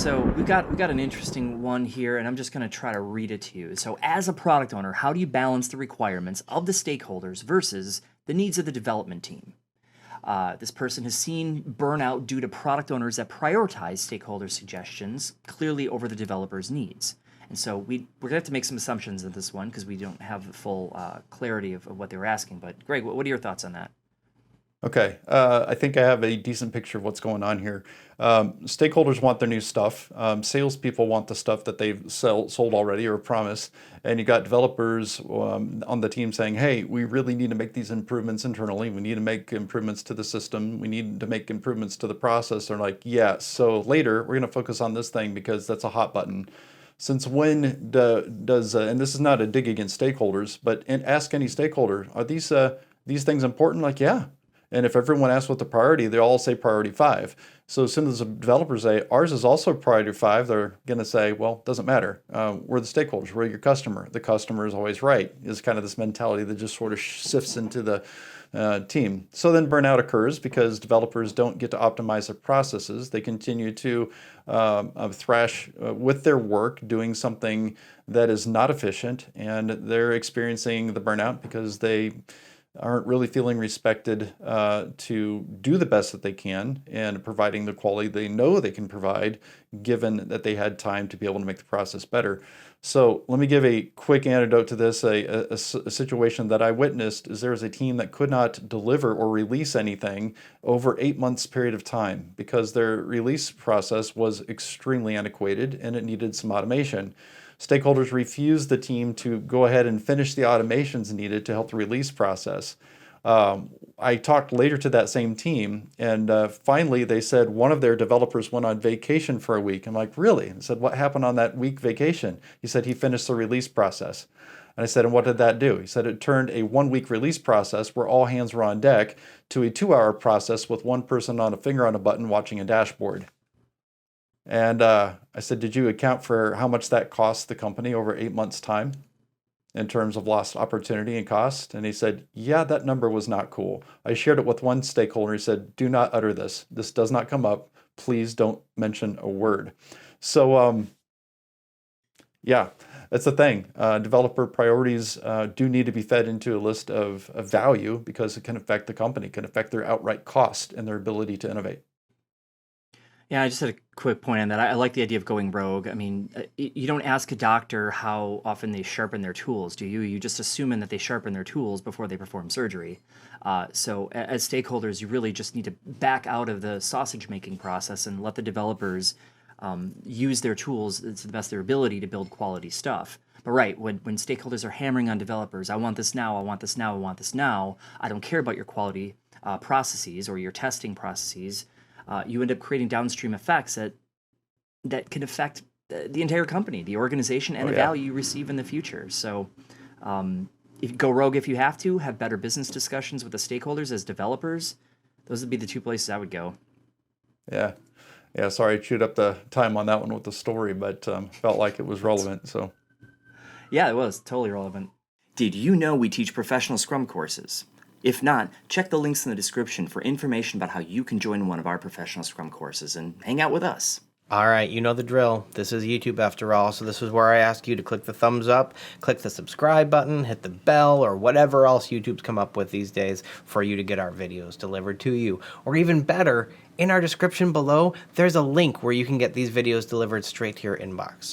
So we got an interesting one here, and I'm just going to try to read it to you. So, as a product owner, how do you balance the requirements of the stakeholders versus the needs of the development team? This person has seen burnout due to product owners that prioritize stakeholder suggestions clearly over the developer's needs. And so we're going to have to make some assumptions in this one because we don't have the full clarity of what they were asking. But Greg, what are your thoughts on that? Okay, I think I have a decent picture of what's going on here. Stakeholders want their new stuff. Salespeople want the stuff that they've sold already or promised. And you got developers on the team saying, hey, we really need to make these improvements internally. We need to make improvements to the system. We need to make improvements to the process. They're like, yeah, so later we're going to focus on this thing because that's a hot button. Since when does, and this is not a dig against stakeholders, but ask any stakeholder, are these things important? Like, yeah. And if everyone asks what the priority, they all say priority 5. So as soon as the developers say, ours is also priority 5, they're going to say, well, it doesn't matter. We're the stakeholders. We're your customer. The customer is always right, is kind of this mentality that just sort of sifts into the team. So then burnout occurs because developers don't get to optimize their processes. They continue to thrash with their work, doing something that is not efficient, and they're experiencing the burnout because they aren't really feeling respected to do the best that they can and providing the quality they know they can provide, given that they had time to be able to make the process better. So let me give a quick anecdote to this. A situation that I witnessed is there was a team that could not deliver or release anything over 8 months period of time because their release process was extremely antiquated and it needed some automation. Stakeholders refused the team to go ahead and finish the automations needed to help the release process. I talked later to that same team, and finally they said one of their developers went on vacation for a week. I'm like, really? I said, what happened on that week vacation? He said he finished the release process. And I said, and what did that do? He said it turned a 1-week release process where all hands were on deck to a 2-hour process with one person on a finger on a button watching a dashboard. And I said, did you account for how much that cost the company over 8 months' time in terms of lost opportunity and cost? And he said, yeah, that number was not cool. I shared it with one stakeholder. He said, do not utter this. This does not come up. Please don't mention a word. So, yeah, that's the thing. Developer priorities do need to be fed into a list of value because it can affect the company, can affect their outright cost and their ability to innovate. Yeah, I just had a quick point on that. I like the idea of going rogue. I mean, you don't ask a doctor how often they sharpen their tools, do you? You just assuming that they sharpen their tools before they perform surgery. So, as stakeholders, you really just need to back out of the sausage making process and let the developers use their tools to the best of their ability to build quality stuff. But right, when stakeholders are hammering on developers, I want this now, I want this now, I want this now, I don't care about your quality processes or your testing processes. You end up creating downstream effects that can affect the entire company, the organization, and Oh, the yeah. value you receive in the future. So, if you go rogue if you have to, have better business discussions with the stakeholders as developers. Those would be the two places I would go. Yeah. Yeah. Sorry, I chewed up the time on that one with the story, but felt like it was relevant. So. Yeah, it was totally relevant. Did you know we teach professional Scrum courses? If not, check the links in the description for information about how you can join one of our professional Scrum courses and hang out with us. All right, you know the drill. This is YouTube after all, so this is where I ask you to click the thumbs up, click the subscribe button, hit the bell, or whatever else YouTube's come up with these days for you to get our videos delivered to you. Or even better, in our description below, there's a link where you can get these videos delivered straight to your inbox.